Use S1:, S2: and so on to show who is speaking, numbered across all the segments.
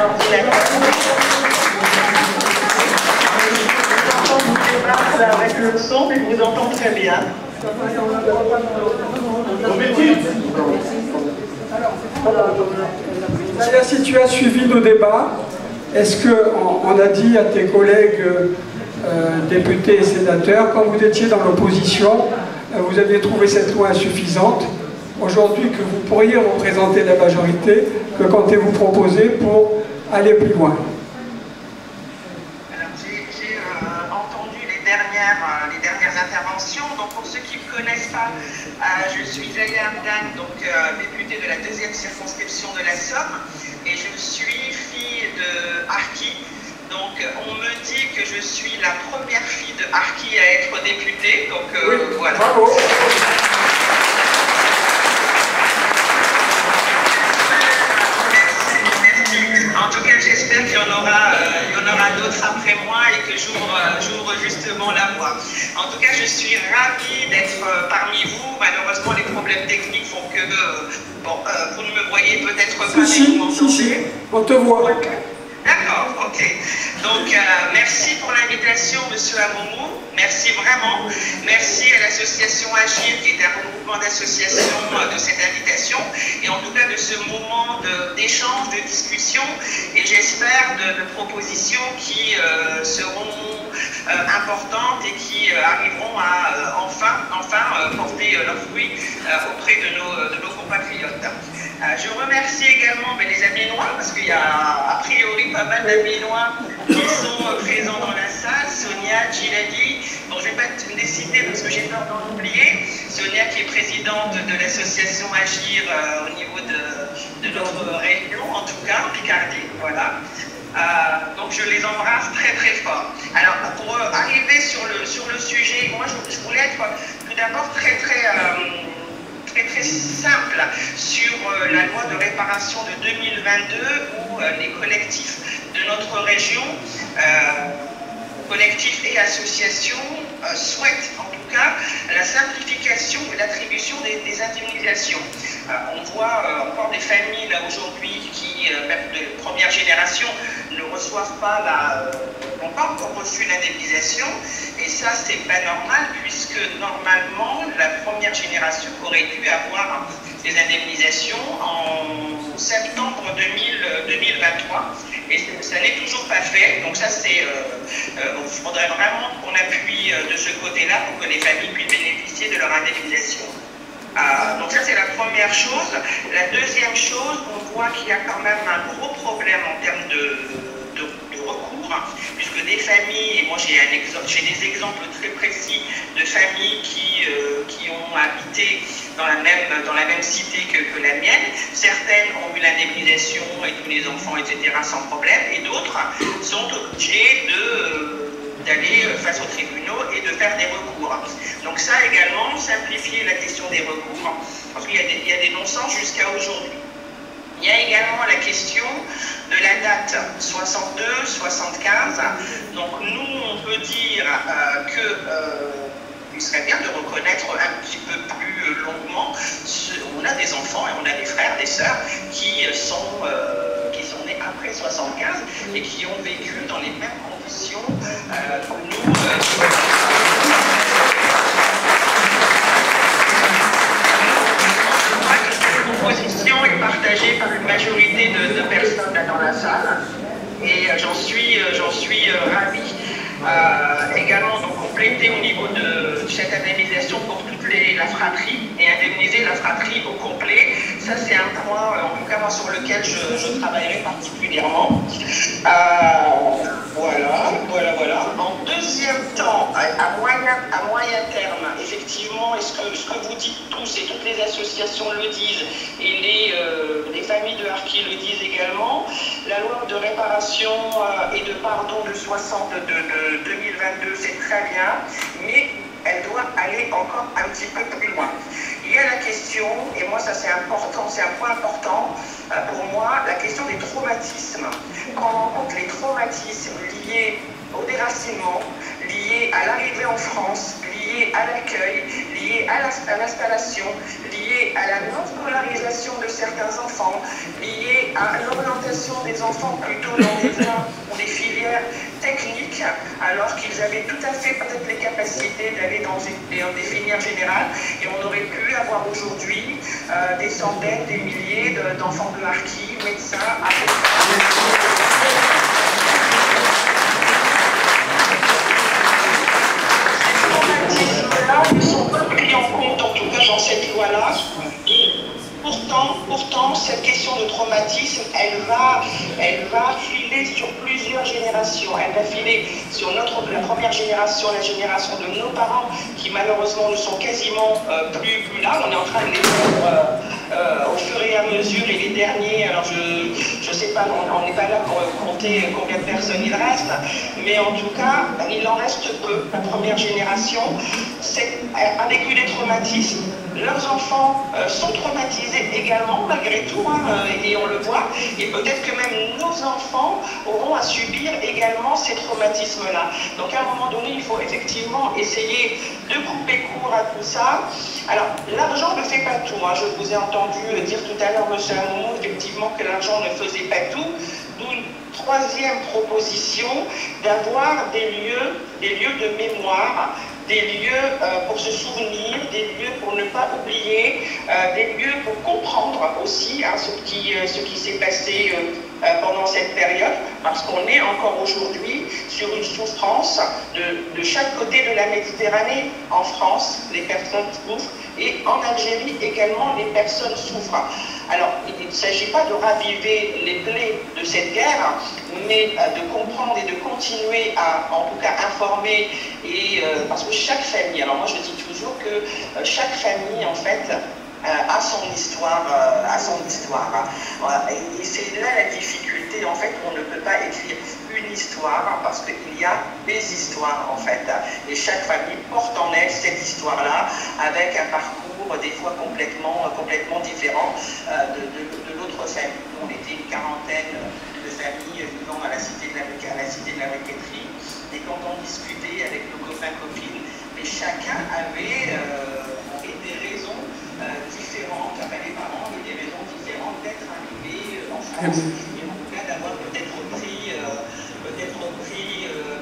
S1: un ordinateur. Je démarre avec le son, mais je vous entends très bien.
S2: Si tu as suivi nos débats, est-ce qu'on a dit à tes collègues députés et sénateurs, quand vous étiez dans l'opposition, vous aviez trouvé cette loi insuffisante? Aujourd'hui que vous pourriez représenter la majorité, que comptez-vous proposer pour aller plus loin?
S1: Alors j'ai entendu les dernières interventions. Donc pour ceux qui ne me connaissent pas, je suis Zaya Hamdan, donc députée de la 2e circonscription de la Somme, et je suis fille de harki. Donc on me dit que je suis la première fille de harki à être députée. Donc
S2: oui,
S1: voilà.
S2: Bravo.
S1: En tout cas, j'espère qu'il y en aura d'autres après moi et que j'ouvre justement la voie. En tout cas, je suis ravie d'être parmi vous. Malheureusement, les problèmes techniques font que vous ne me voyez peut-être pas, mais vous m'entendez.
S2: On te voit.
S1: D'accord, ok. Donc, merci pour l'invitation, Monsieur Amoumou. Merci vraiment. Merci à l'association Agir, qui est un regroupement d'associations, de cette invitation. Et en tout cas, de ce moment d'échange, de discussion. Et j'espère de propositions qui seront importantes et qui arriveront à enfin porter leurs fruits auprès de nos compatriotes. Je remercie également les Amiénois, parce qu'il y a a priori pas mal d'Amiénois qui sont présents dans la salle. Sonia, Giladi, bon, je ne vais pas les citer parce que j'ai peur d'en oublier. Sonia qui est présidente de l'association Agir au niveau de notre région, en tout cas, en Picardie, voilà. Donc je les embrasse très très fort. Alors pour arriver sur le sujet, moi je voulais être tout d'abord très simple sur la loi de réparation de 2022 où les collectifs de notre région, collectifs et associations, souhaitent en tout cas la simplification de l'attribution des indemnisations. On voit encore des familles là aujourd'hui qui, même de première génération, ne reçoivent pas n'ont pas encore reçu l'indemnisation, et ça c'est pas normal puisque normalement la première génération aurait dû avoir des indemnisations en septembre 2023 et ça n'est toujours pas fait. Donc ça c'est, il faudrait vraiment qu'on appuie de ce côté-là pour que les familles puissent bénéficier de leur indemnisation. Donc ça c'est la première chose. La deuxième chose, on voit qu'il y a quand même un gros problème en termes de recours, puisque des familles, et moi j'ai des exemples très précis de familles qui ont habité dans la même cité que la mienne. Certaines ont eu l'indemnisation et tous les enfants, etc. sans problème, et d'autres sont obligées d'aller face aux tribunaux et de faire des recours. Donc ça également, simplifier la question des recours, parce qu'il y a des non-sens jusqu'à aujourd'hui. Il y a également la question de la date 62-75. Donc nous, on peut dire qu'il serait bien de reconnaître un petit peu plus longuement. On a des enfants et on a des frères, des sœurs qui sont nés après 75 et qui ont vécu dans les mêmes conditions que nous. Position est partagée par une majorité de personnes là dans la salle et j'en suis ravi. Également donc compléter au niveau de cette indemnisation pour toute la fratrie et indemniser la fratrie au complet. Ça c'est un point en tout cas moi, sur lequel je travaillerai particulièrement. Voilà. En deuxième temps, à moyen terme, effectivement, ce que vous dites tous et toutes les associations le disent et les familles de harki le disent également, la loi de réparation et de pardon de 2022, c'est très bien, mais elle doit aller encore un petit peu plus loin. Il y a la question, et moi ça c'est important, c'est un point important pour moi, la question des traumatismes. Quand on rencontre les traumatismes liés au déracinement, liés à l'arrivée en France, liés liées à l'accueil, liées à l'installation, liées à la non-scolarisation de certains enfants, liées à l'orientation des enfants plutôt dans des voies ou des filières techniques, alors qu'ils avaient tout à fait peut-être les capacités d'aller dans des filières générales, et on aurait pu avoir aujourd'hui des centaines, des milliers d'enfants de harkis, médecins, ne sont pas pris en compte, en tout cas dans cette loi-là. Pourtant, cette question de traumatisme, elle va filer sur plusieurs générations. Elle va filer sur la première génération, la génération de nos parents, qui malheureusement ne sont quasiment plus là. On est en train de les voir au fur et à mesure, et les derniers, alors je ne sais pas, on n'est pas là pour compter combien de personnes il reste, mais en tout cas, il en reste peu. La première génération a vécu des traumatismes. Leurs enfants sont traumatisés également, malgré tout, et on le voit, et peut-être que même nos enfants auront à subir également ces traumatismes-là. Donc à un moment donné, il faut effectivement essayer de couper court à tout ça. Alors, l'argent ne fait pas tout. Je vous ai entendu dire tout à l'heure, M. Amoumou, effectivement, que l'argent ne faisait pas tout. D'où une troisième proposition, d'avoir des lieux de mémoire, des lieux pour se souvenir, des lieux pour ne pas oublier, des lieux pour comprendre aussi ce qui s'est passé pendant cette période, parce qu'on est encore aujourd'hui sur une souffrance de chaque côté de la Méditerranée. En France, les personnes souffrent, et en Algérie également, les personnes souffrent. Alors, il ne s'agit pas de raviver les plaies de cette guerre, mais de comprendre et de continuer à, en tout cas, informer, et parce que chaque famille, alors moi je dis toujours que chaque famille, en fait, a son histoire, Voilà. Et c'est là la difficulté, en fait, on ne peut pas écrire une histoire, parce qu'il y a des histoires, en fait. Et chaque famille porte en elle cette histoire-là, avec un parcours des fois complètement différent de l'autre famille. On était une quarantaine de familles vivant à la cité de la Briqueterie, et quand on discutait avec nos copains-copines, mais chacun avait des raisons différentes, les parents avaient des raisons différentes d'être arrivés en France, et en tout cas d'avoir peut-être pris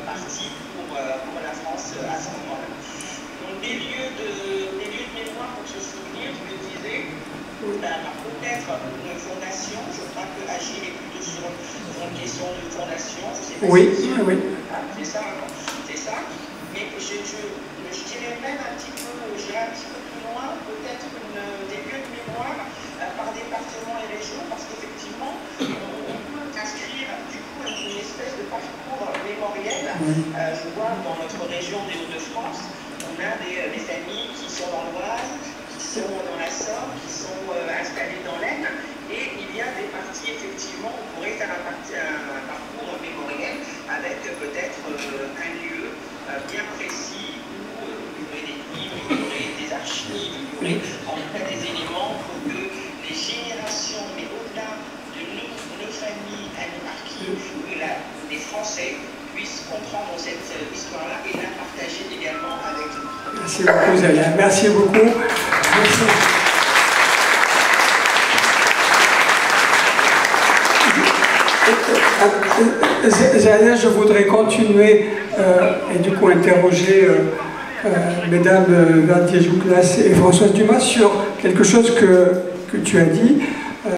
S1: parti pour la France à ce moment-là. Donc des lieux de mémoire pour se souvenir, je le disais, peut-être une fondation. Je crois que Agile est plutôt sur une question de fondation.
S2: Oui.
S1: C'est ça. Mais je dirais même un petit peu plus loin, peut-être des lieux de mémoire par département et région, parce qu'effectivement, on peut inscrire du coup une espèce de parcours mémoriel. Je vois dans notre région des Hauts-de-France, on a des familles qui sont dans l'Oise, qui sont dans la Somme, qui sont installées dans l'Aisne, et il y a des parties, effectivement, on pourrait faire un parcours mémoriel avec peut-être un lieu bien précis où il y aurait des livres, il y aurait des archives, il y aurait en tout cas des éléments pour que les générations, mais au-delà de nos familles à nos harkis, que les Français puissent comprendre cette histoire-là et la partager également avec eux.
S2: Merci beaucoup, Zaya. Merci beaucoup. Zaya, je voudrais continuer et du coup interroger mesdames Verdier Jouclas et Françoise Dumas sur quelque chose que tu as dit.